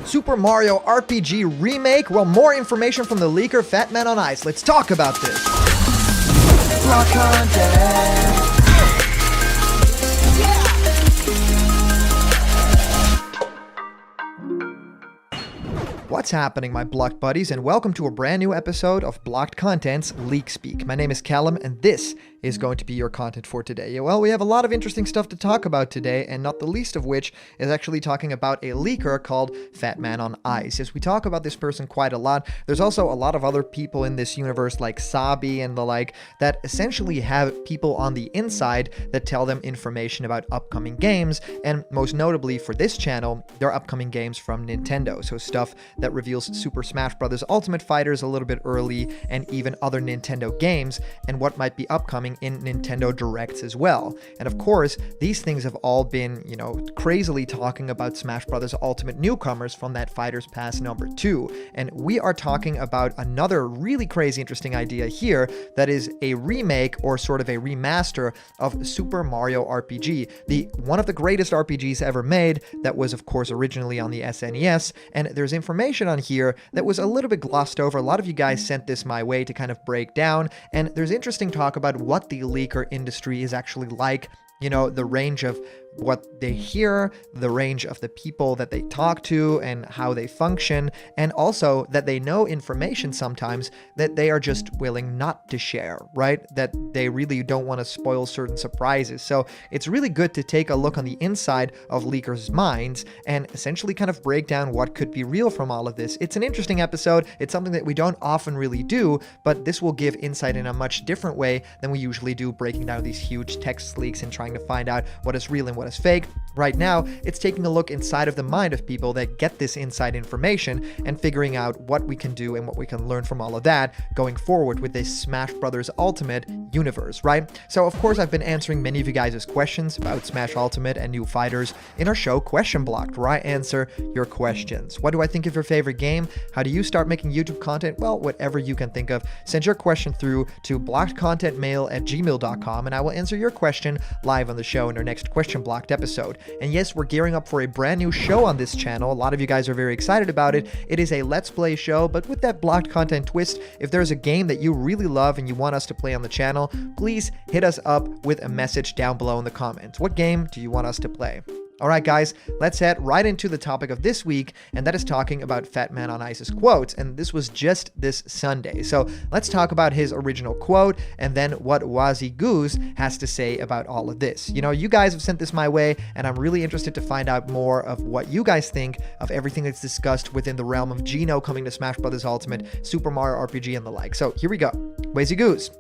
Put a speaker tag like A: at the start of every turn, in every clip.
A: Super Mario RPG Remake? Well, more information from the leaker Fatmanonice. Let's talk about this.
B: Block content.
A: What's happening, my blocked buddies, and welcome to a brand new episode of Blocked Content's Leak Speak. My name is Callum, and this is going to be your content for today. Well, we have a lot of interesting stuff to talk about today, and not the least of which is actually talking about a leaker called Fatmanonice. As we talk about this person quite a lot, there's also a lot of other people in this universe like Sabi and the like that essentially have people on the inside that tell them information about upcoming games, and most notably for this channel, they're upcoming games from Nintendo, so stuff that reveals Super Smash Bros. Ultimate Fighters a little bit early, and even other Nintendo games, and what might be upcoming in Nintendo Directs as well. And of course, these things have all been, crazily talking about Smash Bros. Ultimate Newcomers from that Fighters Pass number 2. And we are talking about another really crazy interesting idea here that is a remake or sort of a remaster of Super Mario RPG, one of the greatest RPGs ever made that was of course originally on the SNES. And there's information on here that was a little bit glossed over. A lot of you guys sent this my way to kind of break down, and there's interesting talk about what the leaker industry is actually like, the range of what they hear, the range of the people that they talk to and how they function, and also that they know information sometimes that they are just willing not to share, right? That they really don't want to spoil certain surprises. So it's really good to take a look on the inside of leakers' minds and essentially kind of break down what could be real from all of this. It's an interesting episode. It's something that we don't often really do, but this will give insight in a much different way than we usually do, breaking down these huge text leaks and trying to find out what is real and what is fake. Right now, it's taking a look inside of the mind of people that get this inside information and figuring out what we can do and what we can learn from all of that going forward with this Smash Bros. Ultimate universe, right? So of course, I've been answering many of you guys' questions about Smash Ultimate and new fighters in our show Question Blocked, where I answer your questions. What do I think of your favorite game? How do you start making YouTube content? Well, whatever you can think of, send your question through to blockedcontentmail@gmail.com, and I will answer your question live on the show in our next Question Blocked episode. And yes, we're gearing up for a brand new show on this channel. A lot of you guys are very excited about it. It is a Let's Play show, but with that blocked content twist. If there's a game that you really love and you want us to play on the channel, please hit us up with a message down below in the comments. What game do you want us to play? Alright guys, let's head right into the topic of this week, and that is talking about Fatmanonice's quotes, and this was just this Sunday. So let's talk about his original quote, and then what Wazy Goose has to say about all of this. You guys have sent this my way, and I'm really interested to find out more of what you guys think of everything that's discussed within the realm of Geno coming to Smash Bros. Ultimate, Super Mario RPG, and the like. So here we go. Wazy Goose.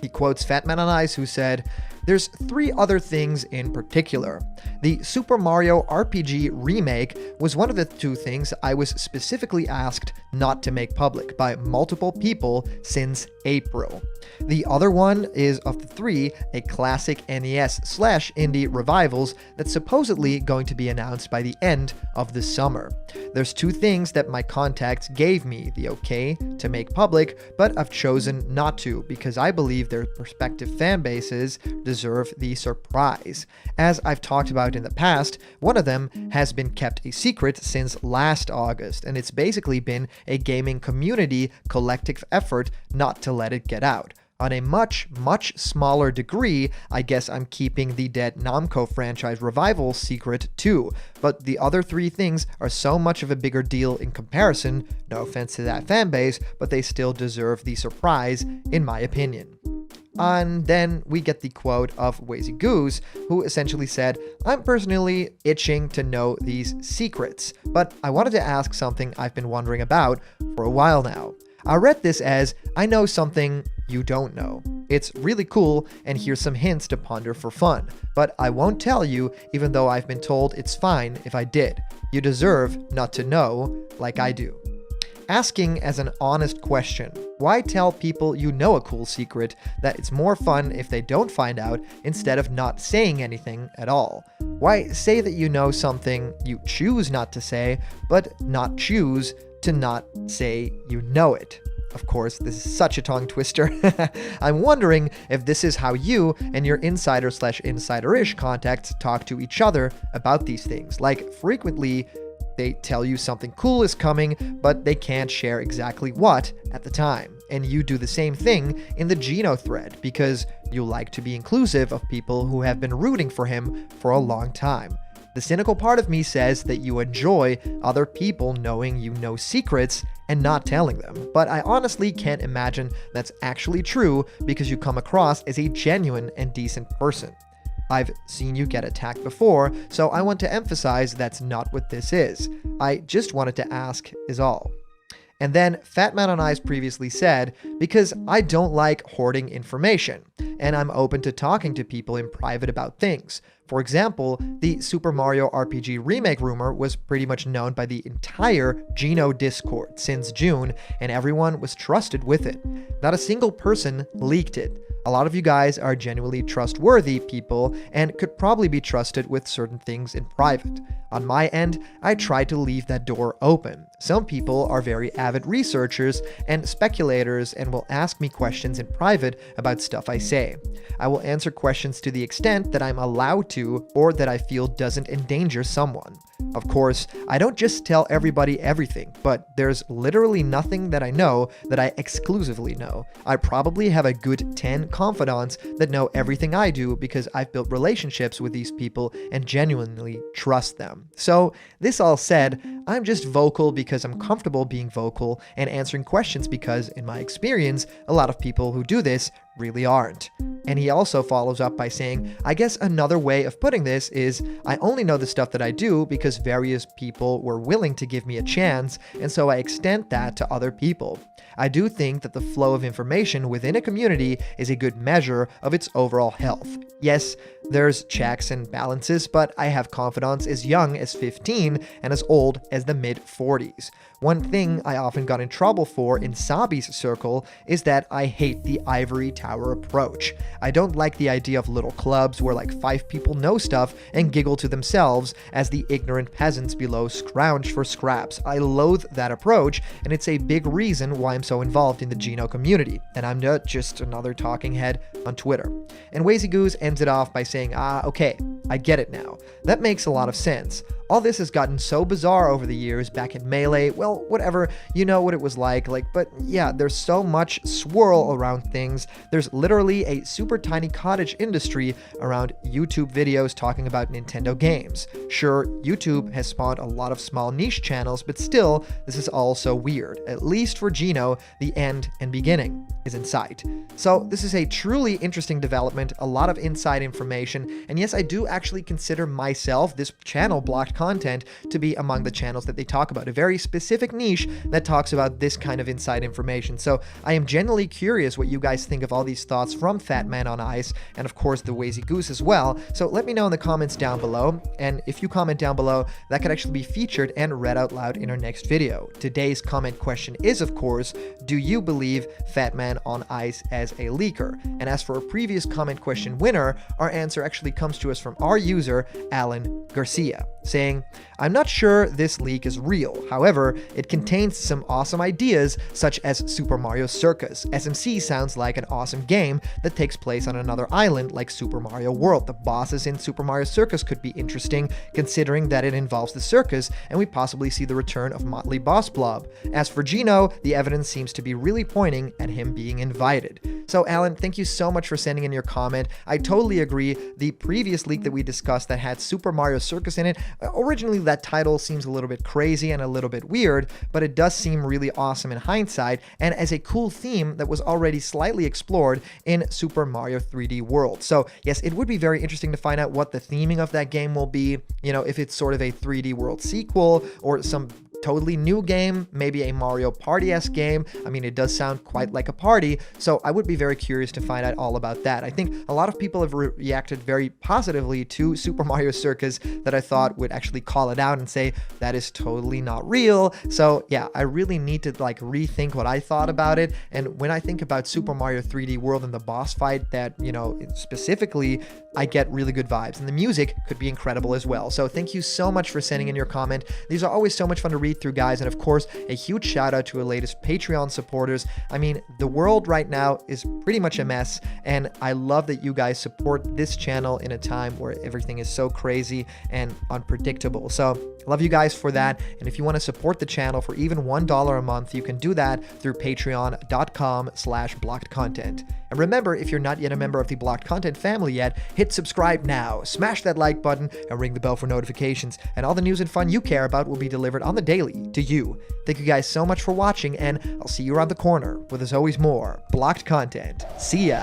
A: He quotes Fatmanonice, who said, "There's 3 other things in particular. The Super Mario RPG remake was one of the 2 things I was specifically asked not to make public by multiple people since April. The other one is, of the 3, a classic NES/indie revivals that's supposedly going to be announced by the end of the summer. There's 2 things that my contacts gave me the okay to make public, but I've chosen not to because I believe their respective fan bases deserve the surprise. As I've talked about in the past, one of them has been kept a secret since last August, and it's basically been a gaming community collective effort not to let it get out. On a much, much smaller degree, I guess I'm keeping the dead Namco franchise revival secret too, but the other 3 things are so much of a bigger deal in comparison, no offense to that fanbase, but they still deserve the surprise, in my opinion." And then we get the quote of Wazy Goose, who essentially said, "I'm personally itching to know these secrets, but I wanted to ask something I've been wondering about for a while now. I read this as, I know something you don't know. It's really cool, and here's some hints to ponder for fun, but I won't tell you even though I've been told it's fine if I did. You deserve not to know like I do." Asking as an honest question, why tell people you know a cool secret that it's more fun if they don't find out instead of not saying anything at all? Why say that you know something you choose not to say, but not choose to not say you know it? Of course, this is such a tongue twister. I'm wondering if this is how you and your insider/insider-ish contacts talk to each other about these things. Like, frequently, They tell you something cool is coming, but they can't share exactly what at the time. And you do the same thing in the Gino thread because you like to be inclusive of people who have been rooting for him for a long time. The cynical part of me says that you enjoy other people knowing you know secrets and not telling them, but I honestly can't imagine that's actually true because you come across as a genuine and decent person. I've seen you get attacked before, so I want to emphasize that's not what this is. I just wanted to ask is all. And then Fatmanonice previously said, because I don't like hoarding information, and I'm open to talking to people in private about things. For example, the Super Mario RPG remake rumor was pretty much known by the entire Gino Discord since June, and everyone was trusted with it. Not a single person leaked it. A lot of you guys are genuinely trustworthy people and could probably be trusted with certain things in private. On my end, I try to leave that door open. Some people are very avid researchers and speculators and will ask me questions in private about stuff I say. I will answer questions to the extent that I'm allowed to or that I feel doesn't endanger someone. Of course, I don't just tell everybody everything, but there's literally nothing that I know that I exclusively know. I probably have a good 10 confidants that know everything I do because I've built relationships with these people and genuinely trust them. So, this all said, I'm just vocal because I'm comfortable being vocal and answering questions because, in my experience, a lot of people who do this really aren't. And he also follows up by saying, I guess another way of putting this is I only know the stuff that I do because various people were willing to give me a chance, and so I extend that to other people. I do think that the flow of information within a community is a good measure of its overall health. Yes, there's checks and balances, but I have confidants as young as 15 and as old as the mid-40s. One thing I often got in trouble for in Sabi's circle is that I hate the ivory tower approach. I don't like the idea of little clubs where like 5 people know stuff and giggle to themselves as the ignorant peasants below scrounge for scraps. I loathe that approach, and it's a big reason why I'm so involved in the Gino community, and I'm not just another talking head on Twitter. And Wazy Goose ends it off by saying, okay, I get it now. That makes a lot of sense. All this has gotten so bizarre over the years. Back in Melee, well, whatever, you know what it was like, but yeah, there's so much swirl around things. There's literally a super tiny cottage industry around YouTube videos talking about Nintendo games. Sure, YouTube has spawned a lot of small niche channels, but still, this is all so weird. At least for Gino, the end and beginning is in sight. So this is a truly interesting development, a lot of inside information, and yes, I do actually consider myself, this channel, Blocked Content, to be among the channels that they talk about, a very specific niche that talks about this kind of inside information. So I am genuinely curious what you guys think of all these thoughts from Fatmanonice, and of course the Wazy Goose as well. So let me know in the comments down below, and if you comment down below, that could actually be featured and read out loud in our next video. Today's comment question is, of course, do you believe Fatmanonice as a leaker? And as for a previous comment question winner, our answer actually comes to us from our user, Alan Garcia, saying, I'm not sure this leak is real. However, it contains some awesome ideas such as Super Mario Circus. SMC sounds like an awesome game that takes place on another island like Super Mario World. The bosses in Super Mario Circus could be interesting considering that it involves the circus and we possibly see the return of Motley Boss Blob. As for Gino, the evidence seems to be really pointing at him being invited. So Alan, thank you so much for sending in your comment. I totally agree. The previous leak that we discussed that had Super Mario Circus in it, originally that title seems a little bit crazy and a little bit weird, but it does seem really awesome in hindsight and as a cool theme that was already slightly explored in Super Mario 3D World. So yes, it would be very interesting to find out what the theming of that game will be, you know, if it's sort of a 3D World sequel or some totally new game, maybe a Mario Party-esque game. I mean, it does sound quite like a party, so I would be very curious to find out all about that. I think a lot of people have reacted very positively to Super Mario Circus that I thought would actually call it out and say that is totally not real. So yeah, I really need to like rethink what I thought about it. And when I think about Super Mario 3D World and the boss fight, that, you know, specifically, I get really good vibes, and the music could be incredible as well. So thank you so much for sending in your comment. These are always so much fun to read through, guys, and of course a huge shout out to our latest Patreon supporters. I mean, the world right now is pretty much a mess, and I love that you guys support this channel in a time where everything is so crazy and unpredictable. So Love you guys for that. And if you want to support the channel for even $1 a month, you can do that through patreon.com/blockedcontent. And remember, if you're not yet a member of the Blocked Content family yet, hit subscribe now, smash that like button, and ring the bell for notifications. And all the news and fun you care about will be delivered on the daily to you. Thank you guys so much for watching, and I'll see you around the corner with, as always, more Blocked Content. See ya!